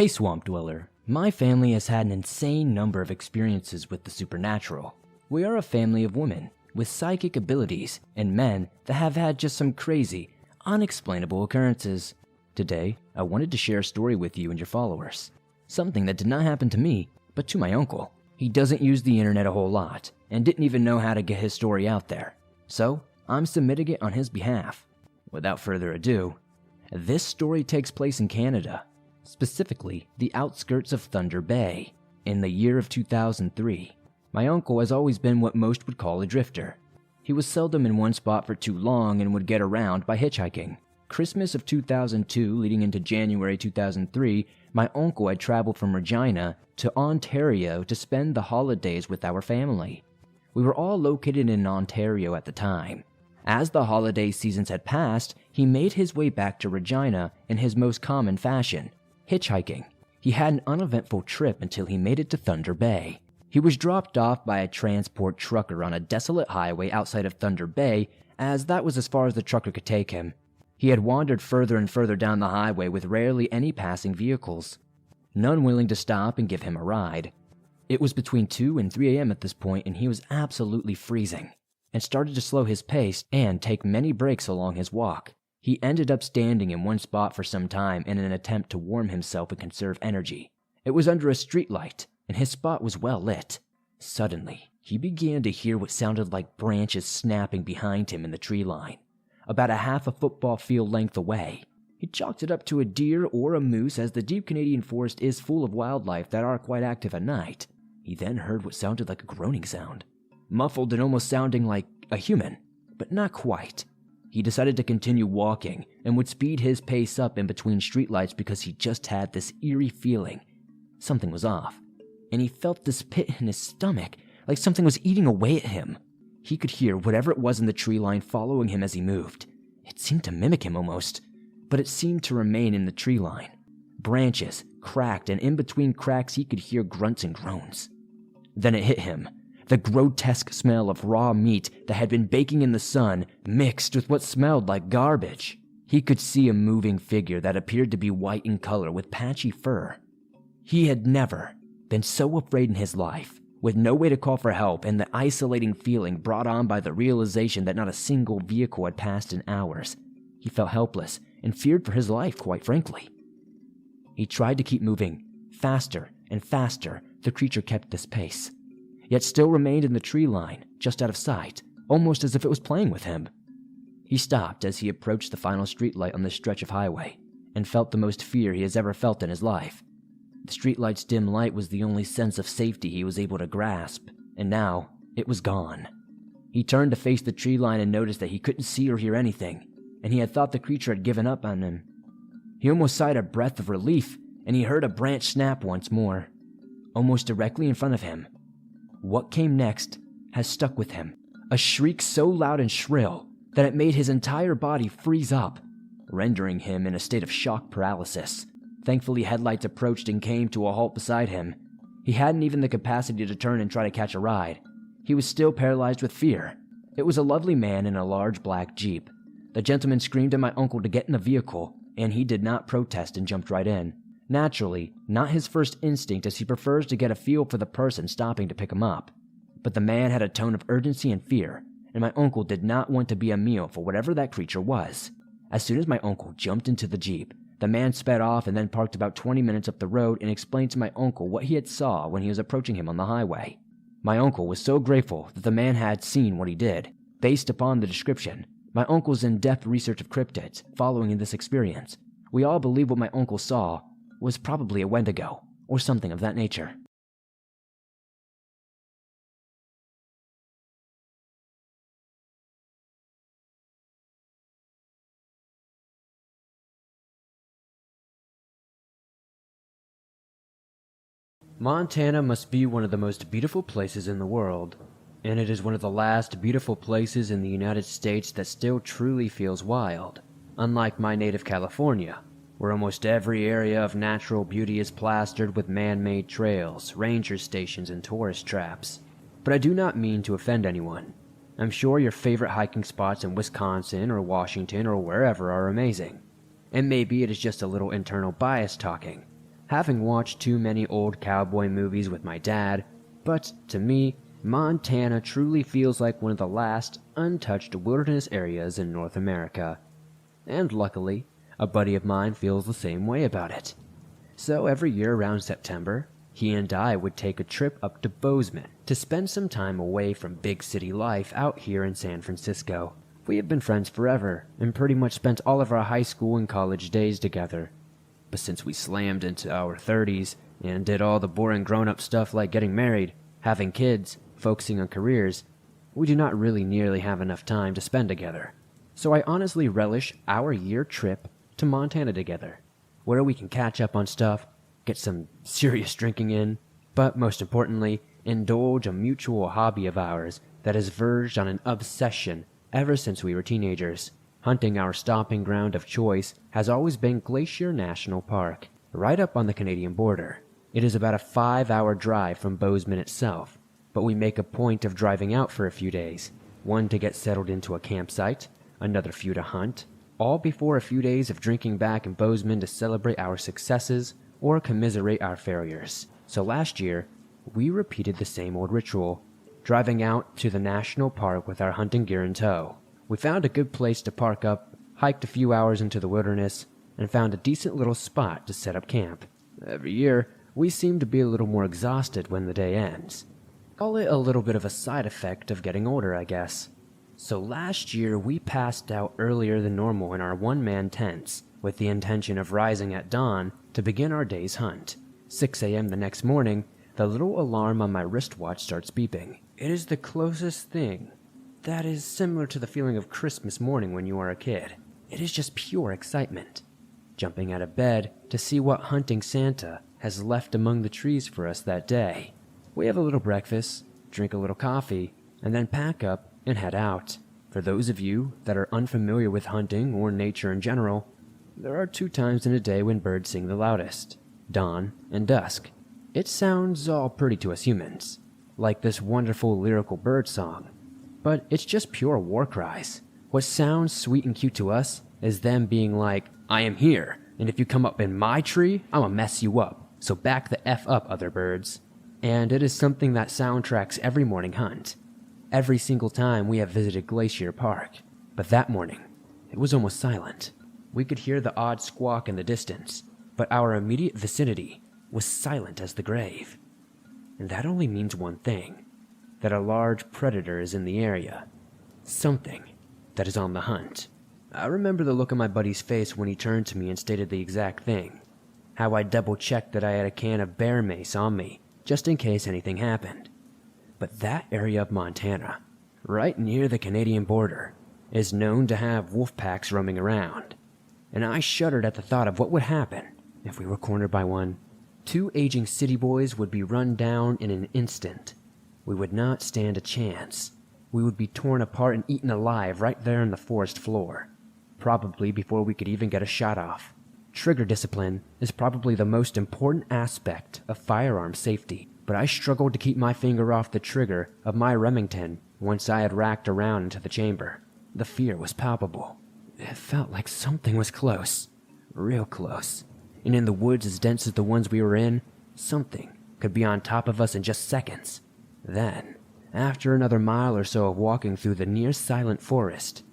Hey Swamp Dweller, my family has had an insane number of experiences with the supernatural. We are a family of women with psychic abilities and men that have had just some crazy, unexplainable occurrences. Today, I wanted to share a story with you and your followers. Something that did not happen to me, but to my uncle. He doesn't use the internet a whole lot and didn't even know how to get his story out there. So, I'm submitting it on his behalf. Without further ado, this story takes place in Canada, specifically the outskirts of Thunder Bay, in the year of 2003. My uncle has always been what most would call a drifter. He was seldom in one spot for too long and would get around by hitchhiking. Christmas of 2002 leading into January 2003, my uncle had traveled from Regina to Ontario to spend the holidays with our family. We were all located in Ontario at the time. As the holiday seasons had passed, he made his way back to Regina in his most common fashion, hitchhiking. He had an uneventful trip until he made it to Thunder Bay. He was dropped off by a transport trucker on a desolate highway outside of Thunder Bay, as that was as far as the trucker could take him. He had wandered further and further down the highway with rarely any passing vehicles, none willing to stop and give him a ride. It was between 2 and 3 a.m. at this point, and he was absolutely freezing, and started to slow his pace and take many breaks along his walk. He ended up standing in one spot for some time in an attempt to warm himself and conserve energy. It was under a streetlight, and his spot was well lit. Suddenly, he began to hear what sounded like branches snapping behind him in the tree line, about a half a football field length away. He chalked it up to a deer or a moose, as the deep Canadian forest is full of wildlife that are quite active at night. He then heard what sounded like a groaning sound, muffled and almost sounding like a human, but not quite. He decided to continue walking and would speed his pace up in between streetlights because he just had this eerie feeling something was off, and he felt this pit in his stomach, like something was eating away at him. He could hear whatever it was in the tree line following him as he moved. It seemed to mimic him almost, but it seemed to remain in the tree line. Branches cracked, and in between cracks he could hear grunts and groans. Then it hit him. The grotesque smell of raw meat that had been baking in the sun mixed with what smelled like garbage. He could see a moving figure that appeared to be white in color with patchy fur. He had never been so afraid in his life, with no way to call for help and the isolating feeling brought on by the realization that not a single vehicle had passed in hours. He felt helpless and feared for his life, quite frankly. He tried to keep moving. Faster and faster, the creature kept this pace, yet still remained in the tree line, just out of sight, almost as if it was playing with him. He stopped as he approached the final streetlight on this stretch of highway, and felt the most fear he has ever felt in his life. The streetlight's dim light was the only sense of safety he was able to grasp, and now it was gone. He turned to face the tree line and noticed that he couldn't see or hear anything, and he had thought the creature had given up on him. He almost sighed a breath of relief, and he heard a branch snap once more, almost directly in front of him. What came next has stuck with him, a shriek so loud and shrill that it made his entire body freeze up, rendering him in a state of shock paralysis. Thankfully, headlights approached and came to a halt beside him. He hadn't even the capacity to turn and try to catch a ride. He was still paralyzed with fear. It was a lovely man in a large black Jeep. The gentleman screamed at my uncle to get in the vehicle, and he did not protest and jumped right in. Naturally, not his first instinct, as he prefers to get a feel for the person stopping to pick him up. But the man had a tone of urgency and fear, and my uncle did not want to be a meal for whatever that creature was. As soon as my uncle jumped into the Jeep, the man sped off and then parked about 20 minutes up the road and explained to my uncle what he had saw when he was approaching him on the highway. My uncle was so grateful that the man had seen what he did. Based upon the description, my uncle's in-depth research of cryptids following this experience, we all believe what my uncle saw was probably a Wendigo, or something of that nature. Montana must be one of the most beautiful places in the world, and it is one of the last beautiful places in the United States that still truly feels wild, unlike my native California, where almost every area of natural beauty is plastered with man-made trails, ranger stations, and tourist traps. But I do not mean to offend anyone. I'm sure your favorite hiking spots in Wisconsin or Washington or wherever are amazing, and maybe it is just a little internal bias talking. having watched too many old cowboy movies with my dad, but to me, Montana truly feels like one of the last untouched wilderness areas in North America. And luckily, a buddy of mine feels the same way about it. So every year around September, he and I would take a trip up to Bozeman to spend some time away from big city life out here in San Francisco. We have been friends forever and pretty much spent all of our high school and college days together. But since we slammed into our 30s and did all the boring grown-up stuff like getting married, having kids, focusing on careers, we do not really nearly have enough time to spend together. So I honestly relish our year trip to Montana together, where we can catch up on stuff, get some serious drinking in, but most importantly, indulge a mutual hobby of ours that has verged on an obsession ever since we were teenagers. Hunting, our stomping ground of choice, has always been Glacier National Park, right up on the Canadian border. It is about a 5-hour drive from Bozeman itself, but we make a point of driving out for a few days, one to get settled into a campsite, another few to hunt, all before a few days of drinking back in Bozeman to celebrate our successes or commiserate our failures. So last year, we repeated the same old ritual, driving out to the national park with our hunting gear in tow. We found a good place to park up, hiked a few hours into the wilderness, and found a decent little spot to set up camp. Every year, we seem to be a little more exhausted when the day ends. Call it a little bit of a side effect of getting older, I guess. So last year, we passed out earlier than normal in our one-man tents, with the intention of rising at dawn to begin our day's hunt. 6 a.m. the next morning, the little alarm on my wristwatch starts beeping. It is the closest thing that is similar to the feeling of Christmas morning when you are a kid. It is just pure excitement. Jumping out of bed to see what hunting Santa has left among the trees for us that day. We have a little breakfast, drink a little coffee, and then pack up and head out. For those of you that are unfamiliar with hunting or nature in general, there are 2 times in a day when birds sing the loudest: dawn and dusk. It sounds all pretty to us humans, like this wonderful lyrical bird song, but it's just pure war cries. What sounds sweet and cute to us is them being like, I am here, and if you come up in my tree, I'ma mess you up, so back the F up, other birds. And it is something that soundtracks every morning hunt. Every single time we have visited Glacier Park. But that morning, it was almost silent. We could hear the odd squawk in the distance, but our immediate vicinity was silent as the grave. And that only means one thing, that a large predator is in the area. Something that is on the hunt. I remember the look on my buddy's face when he turned to me and stated the exact thing. How I double-checked that I had a can of bear mace on me, just in case anything happened. But that area of Montana, right near the Canadian border, is known to have wolf packs roaming around. And I shuddered at the thought of what would happen if we were cornered by one. 2 aging city boys would be run down in an instant. We would not stand a chance. We would be torn apart and eaten alive right there on the forest floor, probably before we could even get a shot off. Trigger discipline is probably the most important aspect of firearm safety, but I struggled to keep my finger off the trigger of my Remington once I had racked around into the chamber. The fear was palpable. It felt like something was close, real close, and in the woods as dense as the ones we were in, something could be on top of us in just seconds. Then, after another mile or so of walking through the near-silent forest,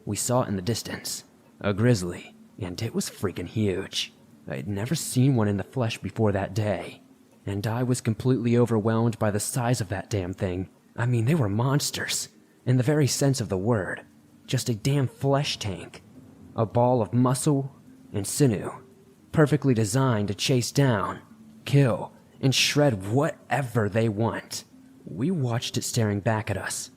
we saw it in the distance, a grizzly, and it was freaking huge. I'd never seen one in the flesh before that day, and I was completely overwhelmed by the size of that damn thing. I mean, they were monsters, in the very sense of the word. Just a damn flesh tank, a ball of muscle and sinew, perfectly designed to chase down, kill, and shred whatever they want. We watched it staring back at us.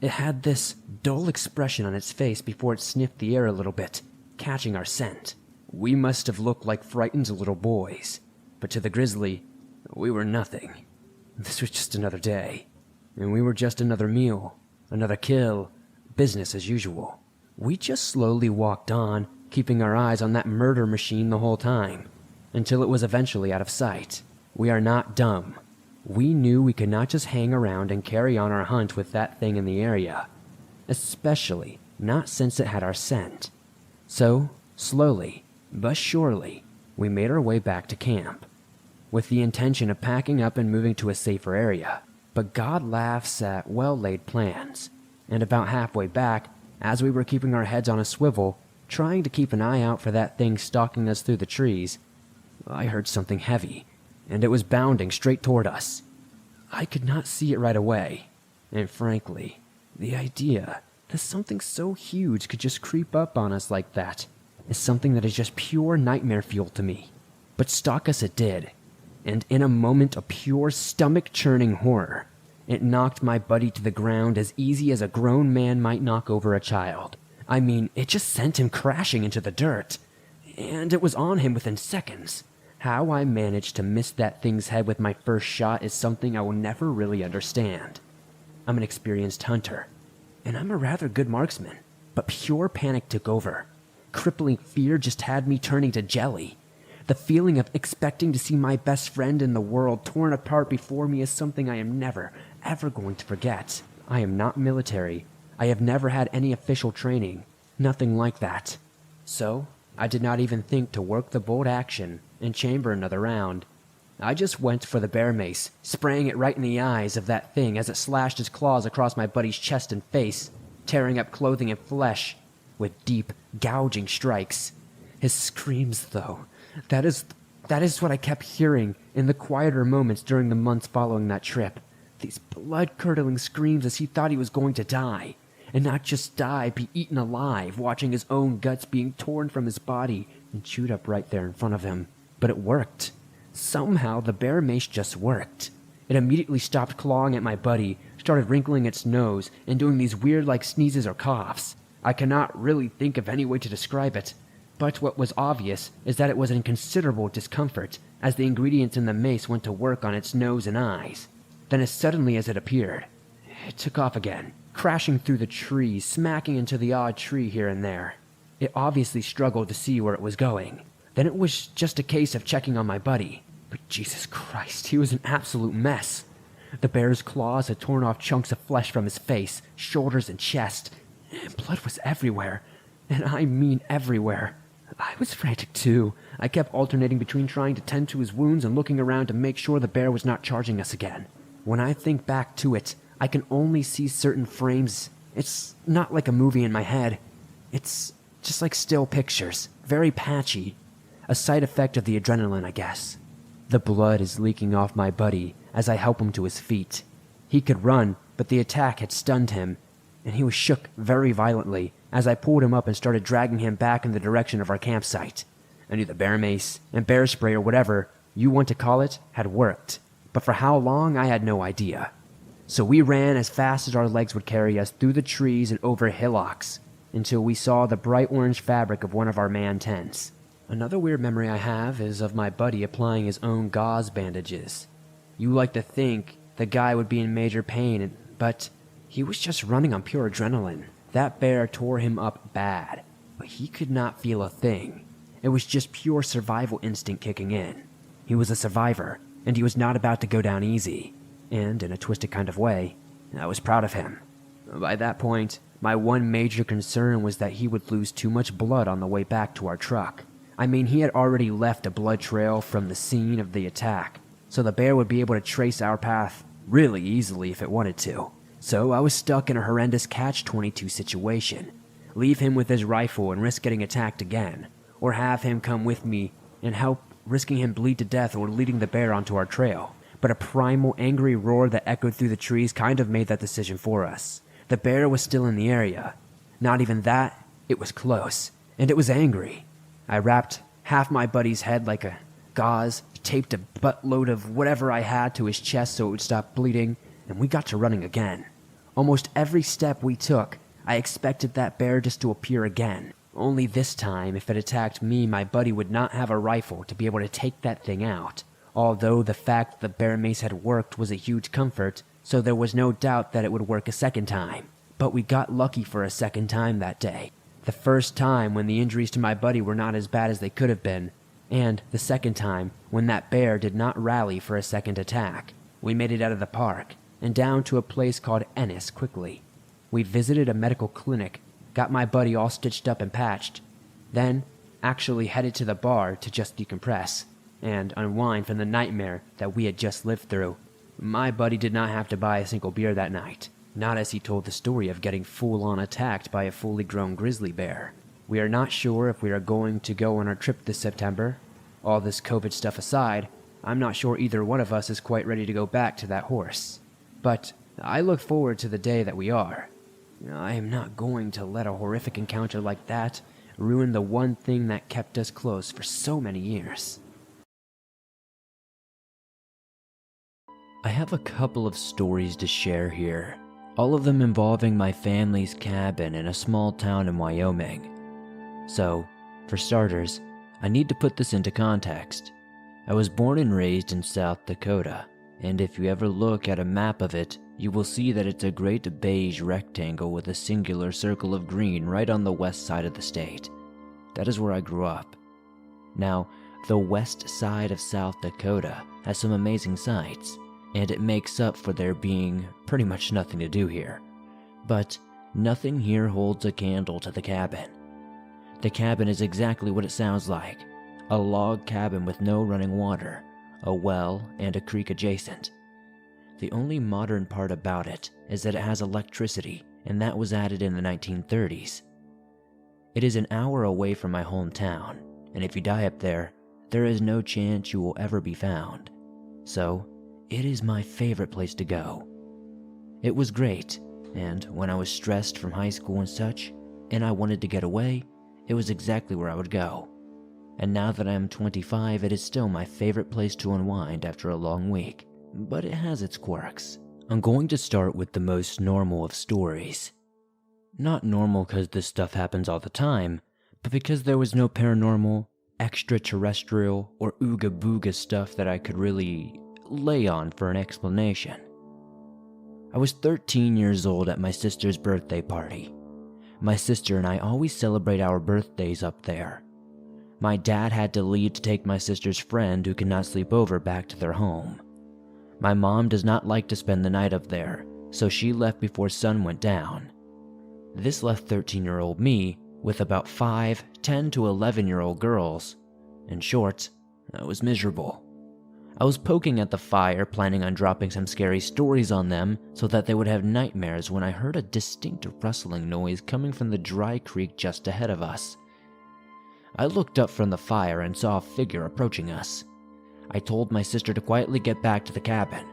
It had this dull expression on its face before it sniffed the air a little bit, catching our scent. We must have looked like frightened little boys, but to the grizzly, we were nothing. This was just another day, and we were just another meal, another kill, business as usual. We just slowly walked on, keeping our eyes on that murder machine the whole time, until it was eventually out of sight. We are not dumb. We knew we could not just hang around and carry on our hunt with that thing in the area, especially not since it had our scent. So, slowly, but surely, we made our way back to camp. with the intention of packing up and moving to a safer area. But God laughs at well-laid plans, and about halfway back, as we were keeping our heads on a swivel, trying to keep an eye out for that thing stalking us through the trees, I heard something heavy, and it was bounding straight toward us. I could not see it right away, and frankly, the idea that something so huge could just creep up on us like that is something that is just pure nightmare fuel to me. But stalk us it did, and in a moment of pure stomach-churning horror, it knocked my buddy to the ground as easy as a grown man might knock over a child. I mean, it just sent him crashing into the dirt, and it was on him within seconds. How I managed to miss that thing's head with my first shot is something I will never really understand. I'm an experienced hunter, and I'm a rather good marksman, but pure panic took over. Crippling fear just had me turning to jelly. The feeling of expecting to see my best friend in the world torn apart before me is something I am never, ever going to forget. I am not military. I have never had any official training. Nothing like that. So, I did not even think to work the bolt action and chamber another round. I just went for the bear mace, spraying it right in the eyes of that thing as it slashed its claws across my buddy's chest and face, tearing up clothing and flesh with deep, gouging strikes. His screams, though, that is what I kept hearing in the quieter moments during the months following that trip. These blood-curdling screams as he thought he was going to die. And not just die, be eaten alive, watching his own guts being torn from his body and chewed up right there in front of him. But it worked. Somehow, the bear mace just worked. It immediately stopped clawing at my buddy, started wrinkling its nose, and doing these weird like sneezes or coughs. I cannot really think of any way to describe it, but what was obvious is that it was in considerable discomfort as the ingredients in the mace went to work on its nose and eyes. Then as suddenly as it appeared, it took off again, crashing through the trees, smacking into the odd tree here and there. It obviously struggled to see where it was going. Then it was just a case of checking on my buddy. But Jesus Christ, he was an absolute mess. The bear's claws had torn off chunks of flesh from his face, shoulders, and chest. And blood was everywhere. And I mean everywhere. I was frantic too. I kept alternating between trying to tend to his wounds and looking around to make sure the bear was not charging us again. When I think back to it, I can only see certain frames. It's not like a movie in my head. It's just like still pictures, very patchy. A side effect of the adrenaline, I guess. The blood is leaking off my buddy as I help him to his feet. He could run, but the attack had stunned him, and he was shook very violently as I pulled him up and started dragging him back in the direction of our campsite. I knew the bear mace and bear spray or whatever you want to call it had worked, but for how long I had no idea. So we ran as fast as our legs would carry us through the trees and over hillocks until we saw the bright orange fabric of one of our man tents. Another weird memory I have is of my buddy applying his own gauze bandages. You like to think the guy would be in major pain, but he was just running on pure adrenaline. That bear tore him up bad, but he could not feel a thing. It was just pure survival instinct kicking in. He was a survivor, and he was not about to go down easy. And in a twisted kind of way, I was proud of him. By that point, my one major concern was that he would lose too much blood on the way back to our truck. I mean, he had already left a blood trail from the scene of the attack, so the bear would be able to trace our path really easily if it wanted to. So I was stuck in a horrendous catch-22 situation. Leave him with his rifle and risk getting attacked again, or have him come with me and help, risking him bleed to death or leading the bear onto our trail. But a primal, angry roar that echoed through the trees kind of made that decision for us. The bear was still in the area. Not even that, it was close, and it was angry. I wrapped half my buddy's head like a gauze, taped a buttload of whatever I had to his chest so it would stop bleeding, and we got to running again. Almost every step we took, I expected that bear just to appear again. Only this time, if it attacked me, my buddy would not have a rifle to be able to take that thing out. Although the fact the bear mace had worked was a huge comfort, so there was no doubt that it would work a second time. But we got lucky for a second time that day. The first time when the injuries to my buddy were not as bad as they could have been, and the second time when that bear did not rally for a second attack. We made it out of the park, and down to a place called Ennis quickly. We visited a medical clinic, got my buddy all stitched up and patched, then actually headed to the bar to just decompress. and unwind from the nightmare that we had just lived through. My buddy did not have to buy a single beer that night, not as he told the story of getting full-on attacked by a fully grown grizzly bear. We are not sure if we are going to go on our trip this September. All this COVID stuff aside, I'm not sure either one of us is quite ready to go back to that horse. But I look forward to the day that we are. I am not going to let a horrific encounter like that ruin the one thing that kept us close for so many years. I have a couple of stories to share here, all of them involving my family's cabin in a small town in Wyoming. So, for starters, I need to put this into context. I was born and raised in South Dakota, and if you ever look at a map of it, you will see that it's a great beige rectangle with a singular circle of green right on the west side of the state. That is where I grew up. Now, the west side of South Dakota has some amazing sights, and it makes up for there being pretty much nothing to do here. But nothing here holds a candle to the cabin. The cabin is exactly what it sounds like, a log cabin with no running water, a well, and a creek adjacent. The only modern part about it is that it has electricity, and that was added in the 1930s. It is an hour away from my hometown, and if you die up there, there is no chance you will ever be found. So, it is my favorite place to go. It was great, and when I was stressed from high school and such, and I wanted to get away, it was exactly where I would go. And now that I am 25, it is still my favorite place to unwind after a long week. But it has its quirks. I'm going to start with the most normal of stories. Not normal because this stuff happens all the time, but because there was no paranormal, extraterrestrial, or ooga booga stuff that I could really lay on for an explanation. I was 13 years old at my sister's birthday party. My sister and I always celebrate our birthdays up there. My dad had to leave to take my sister's friend who could not sleep over back to their home. My mom does not like to spend the night up there, so she left before sun went down. This left 13-year-old me with about 5, 10 to 11-year-old girls. In short, I was miserable. I was poking at the fire, planning on dropping some scary stories on them so that they would have nightmares when I heard a distinct rustling noise coming from the dry creek just ahead of us. I looked up from the fire and saw a figure approaching us. I told my sister to quietly get back to the cabin.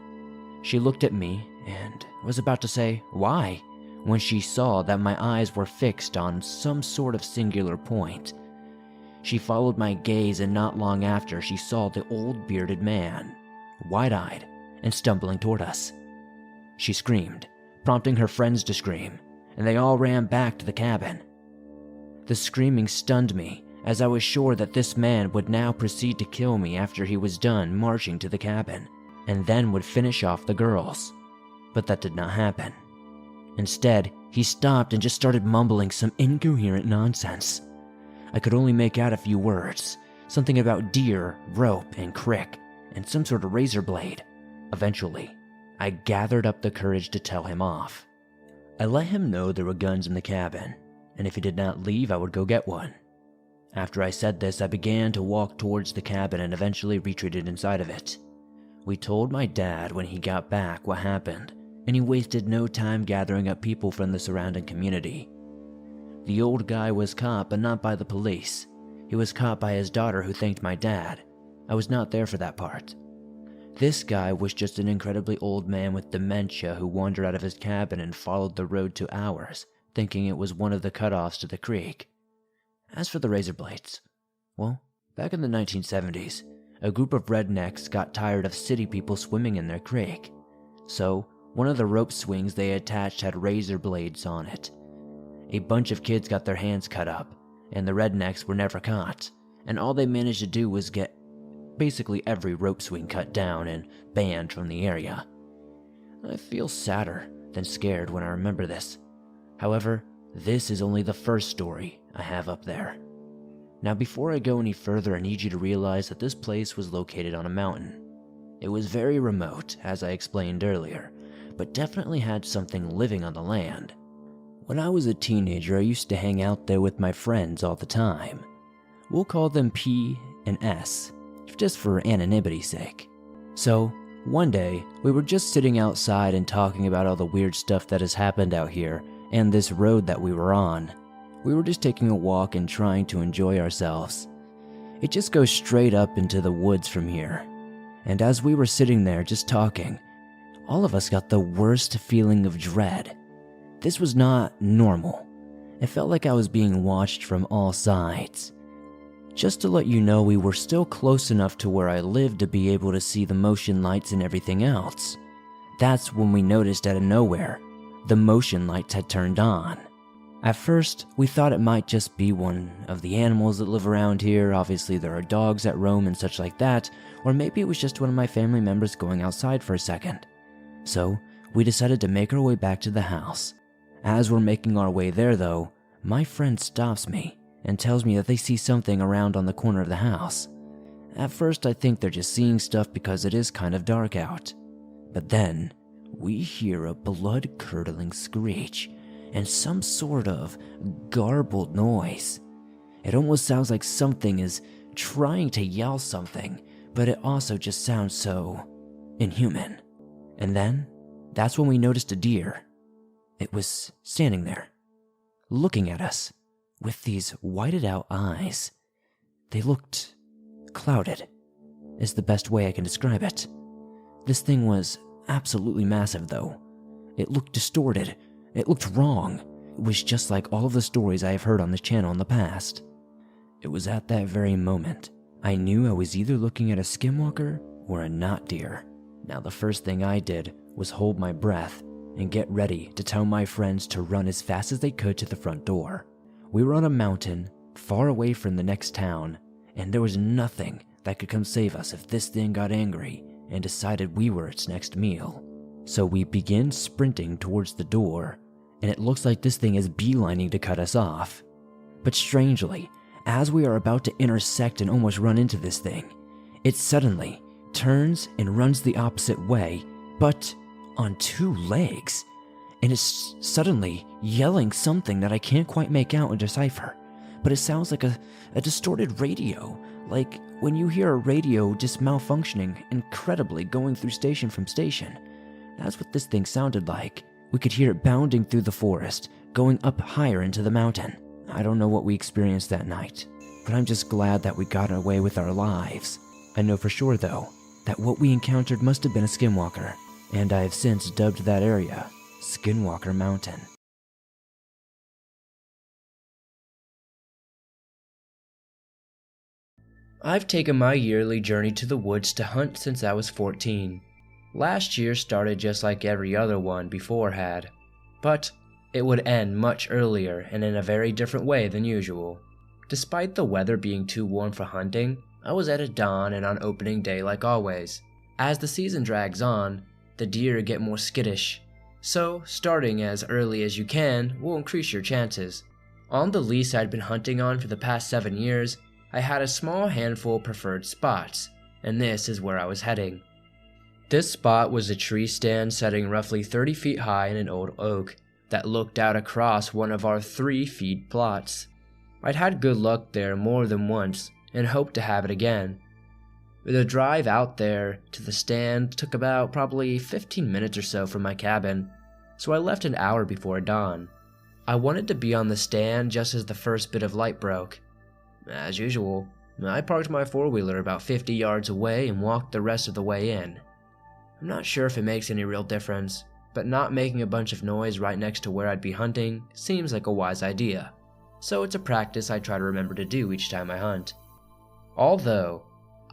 She looked at me and was about to say, "Why?" when she saw that my eyes were fixed on some sort of singular point. She followed my gaze, and not long after she saw the old bearded man, wide-eyed and stumbling toward us. She screamed, prompting her friends to scream, and they all ran back to the cabin. The screaming stunned me, as I was sure that this man would now proceed to kill me after he was done marching to the cabin, and then would finish off the girls. But that did not happen. Instead, he stopped and just started mumbling some incoherent nonsense. I could only make out a few words, something about deer, rope, and crick, and some sort of razor blade. Eventually, I gathered up the courage to tell him off. I let him know there were guns in the cabin, and if he did not leave, I would go get one. After I said this, I began to walk towards the cabin and eventually retreated inside of it. We told my dad when he got back what happened, and he wasted no time gathering up people from the surrounding community. The old guy was caught, but not by the police. He was caught by his daughter, who thanked my dad. I was not there for that part. This guy was just an incredibly old man with dementia who wandered out of his cabin and followed the road to ours, thinking it was one of the cutoffs to the creek. As for the razor blades, well, back in the 1970s, a group of rednecks got tired of city people swimming in their creek. So, one of the rope swings they attached had razor blades on it. A bunch of kids got their hands cut up, and the rednecks were never caught, and all they managed to do was get basically every rope swing cut down and banned from the area. I feel sadder than scared when I remember this. However, this is only the first story I have up there. Now, before I go any further, I need you to realize that this place was located on a mountain. It was very remote, as I explained earlier, but definitely had something living on the land. When I was a teenager, I used to hang out there with my friends all the time. We'll call them P and S. just for anonymity's sake. So, one day, we were just sitting outside and talking about all the weird stuff that has happened out here and this road that we were on. We were just taking a walk and trying to enjoy ourselves. It just goes straight up into the woods from here. And as we were sitting there just talking, all of us got the worst feeling of dread. This was not normal. It felt like I was being watched from all sides. Just to let you know, we were still close enough to where I lived to be able to see the motion lights and everything else. That's when we noticed out of nowhere, the motion lights had turned on. At first, we thought it might just be one of the animals that live around here. Obviously, there are dogs that roam and such like that, or maybe it was just one of my family members going outside for a second. So, we decided to make our way back to the house. As we're making our way there though, my friend stops me and tells me that they see something around on the corner of the house. At first I think they're just seeing stuff because it is kind of dark out. But then, we hear a blood-curdling screech and some sort of garbled noise. It almost sounds like something is trying to yell something, but it also just sounds so inhuman. And then, that's when we noticed a deer. It was standing there, looking at us with these whited out eyes. They looked clouded, is the best way I can describe it. This thing was absolutely massive though. It looked distorted. It looked wrong. It was just like all of the stories I have heard on this channel in the past. It was at that very moment I knew I was either looking at a skinwalker or a not deer. Now the first thing I did was hold my breath and get ready to tell my friends to run as fast as they could to the front door. We were on a mountain, far away from the next town, and there was nothing that could come save us if this thing got angry and decided we were its next meal. So we begin sprinting towards the door, and it looks like this thing is beelining to cut us off. But strangely, as we are about to intersect and almost run into this thing, it suddenly turns and runs the opposite way, but on two legs, and is suddenly yelling something that I can't quite make out and decipher, but it sounds like a distorted radio, like when you hear a radio just malfunctioning incredibly going through station from station. That's what this thing sounded like. We could hear it bounding through the forest, going up higher into the mountain. I don't know what we experienced that night, but I'm just glad that we got away with our lives. I know for sure though, that what we encountered must have been a skinwalker, and I have since dubbed that area Skinwalker Mountain. I've taken my yearly journey to the woods to hunt since I was 14. Last year started just like every other one before had, but it would end much earlier and in a very different way than usual. Despite the weather being too warm for hunting, I was at dawn and on opening day like always. As the season drags on, the deer get more skittish, so starting as early as you can will increase your chances. On the lease I'd been hunting on for the past 7 years, I had a small handful of preferred spots, and this is where I was heading. This spot was a tree stand setting roughly 30 feet high in an old oak that looked out across one of our 3 feed plots. I'd had good luck there more than once and hoped to have it again. The drive out there to the stand took about probably 15 minutes or so from my cabin, so I left an hour before dawn. I wanted to be on the stand just as the first bit of light broke. As usual, I parked my four-wheeler about 50 yards away and walked the rest of the way in. I'm not sure if it makes any real difference, but not making a bunch of noise right next to where I'd be hunting seems like a wise idea, so it's a practice I try to remember to do each time I hunt. Although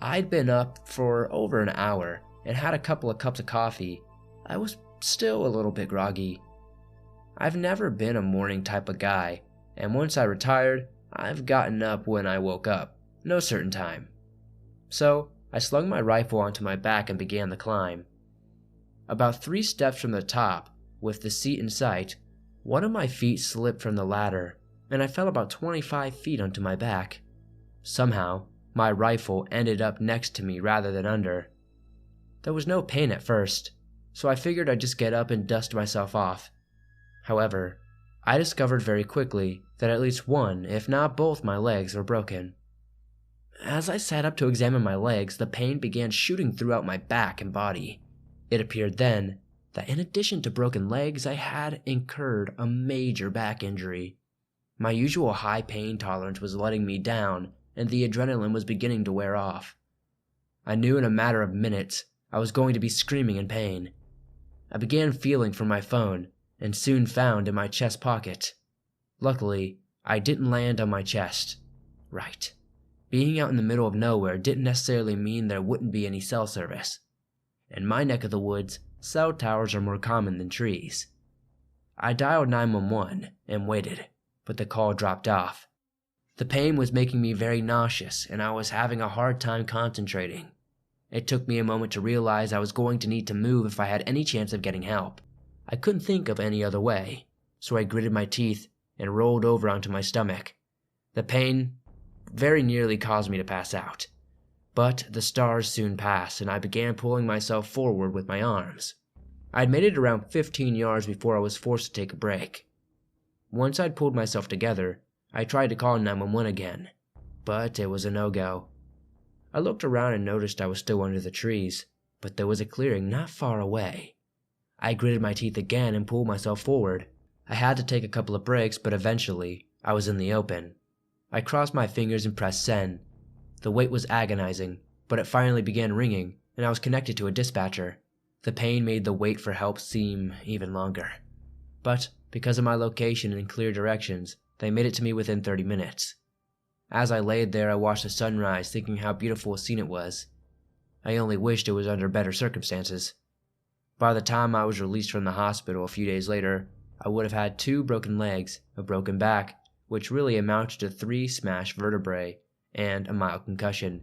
I'd been up for over an hour and had a couple of cups of coffee, I was still a little bit groggy. I've never been a morning type of guy, and once I retired, I've gotten up when I woke up, no certain time. So I slung my rifle onto my back and began the climb. About 3 steps from the top, with the seat in sight, one of my feet slipped from the ladder, and I fell about 25 feet onto my back. Somehow, my rifle ended up next to me rather than under. There was no pain at first, so I figured I'd just get up and dust myself off. However, I discovered very quickly that at least one, if not both, my legs were broken. As I sat up to examine my legs, the pain began shooting throughout my back and body. It appeared then that in addition to broken legs, I had incurred a major back injury. My usual high pain tolerance was letting me down, and the adrenaline was beginning to wear off. I knew in a matter of minutes I was going to be screaming in pain. I began feeling for my phone, and soon found in my chest pocket. Luckily, I didn't land on my chest. Right. Being out in the middle of nowhere didn't necessarily mean there wouldn't be any cell service. In my neck of the woods, cell towers are more common than trees. I dialed 911 and waited, but the call dropped off. The pain was making me very nauseous, and I was having a hard time concentrating. It took me a moment to realize I was going to need to move if I had any chance of getting help. I couldn't think of any other way, so I gritted my teeth and rolled over onto my stomach. The pain very nearly caused me to pass out. But the stars soon passed, and I began pulling myself forward with my arms. I had made it around 15 yards before I was forced to take a break. Once I'd pulled myself together, I tried to call 911 again, but it was a no-go. I looked around and noticed I was still under the trees, but there was a clearing not far away. I gritted my teeth again and pulled myself forward. I had to take a couple of breaks, but eventually, I was in the open. I crossed my fingers and pressed send. The wait was agonizing, but it finally began ringing, and I was connected to a dispatcher. The pain made the wait for help seem even longer. But because of my location and clear directions, they made it to me within 30 minutes. As I laid there, I watched the sunrise, thinking how beautiful a scene it was. I only wished it was under better circumstances. By the time I was released from the hospital a few days later, I would have had 2 broken legs, a broken back, which really amounted to 3 smashed vertebrae, and a mild concussion.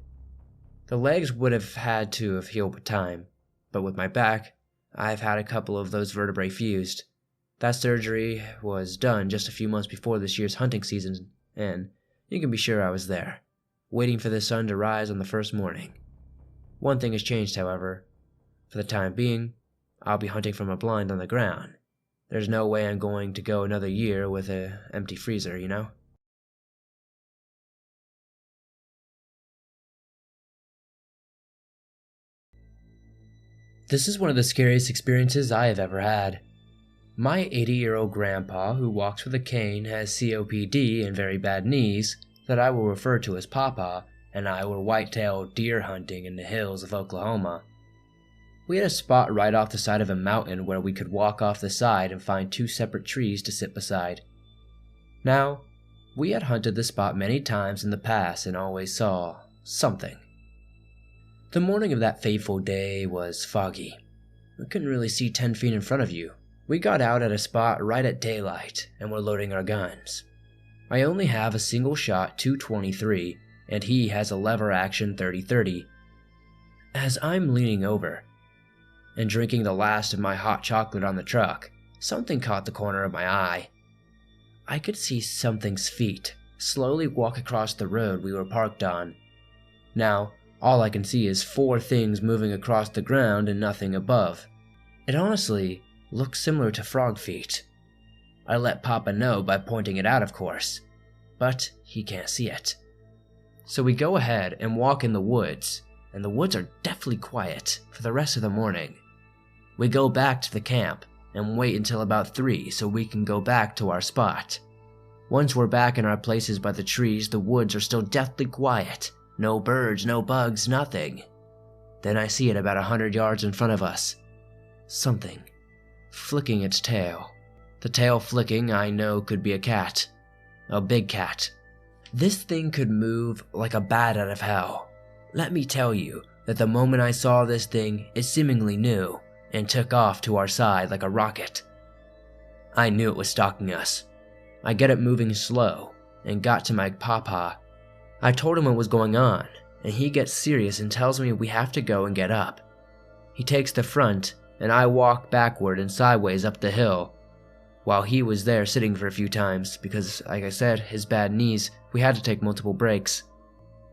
The legs would have had to have healed with time, but with my back, I've had a couple of those vertebrae fused. That surgery was done just a few months before this year's hunting season, and you can be sure I was there, waiting for the sun to rise on the first morning. One thing has changed, however. For the time being, I'll be hunting from a blind on the ground. There's no way I'm going to go another year with an empty freezer, you know? This is one of the scariest experiences I have ever had. My 80-year-old grandpa, who walks with a cane, has COPD and very bad knees, that I will refer to as Papa, and I were white-tailed deer hunting in the hills of Oklahoma. We had a spot right off the side of a mountain where we could walk off the side and find 2 separate trees to sit beside. Now, we had hunted the spot many times in the past and always saw something. The morning of that fateful day was foggy. We couldn't really see 10 feet in front of you. We got out at a spot right at daylight and were loading our guns. I only have a single-shot .223, and he has a lever-action .30-30. As I'm leaning over and drinking the last of my hot chocolate on the truck, something caught the corner of my eye. I could see something's feet slowly walk across the road we were parked on. Now, all I can see is 4 things moving across the ground and nothing above. It honestly looks similar to frog feet. I let Papa know by pointing it out, of course, but he can't see it. So we go ahead and walk in the woods, and the woods are deathly quiet for the rest of the morning. We go back to the camp and wait until about 3 so we can go back to our spot. Once we're back in our places by the trees, the woods are still deathly quiet. No birds, no bugs, nothing. Then I see it about 100 yards in front of us. Something flicking its tail. The tail flicking, I know, could be a cat. A big cat. This thing could move like a bat out of hell. Let me tell you that the moment I saw this thing, it seemingly knew and took off to our side like a rocket. I knew it was stalking us. I get it moving slow and got to my papa. I told him what was going on, and he gets serious and tells me we have to go and get up. He takes the front, and I walk backward and sideways up the hill. While he was there sitting for a few times, because, like I said, his bad knees, we had to take multiple breaks.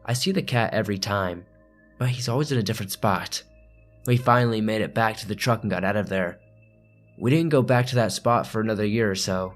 I see the cat every time, but he's always in a different spot. We finally made it back to the truck and got out of there. We didn't go back to that spot for another year or so,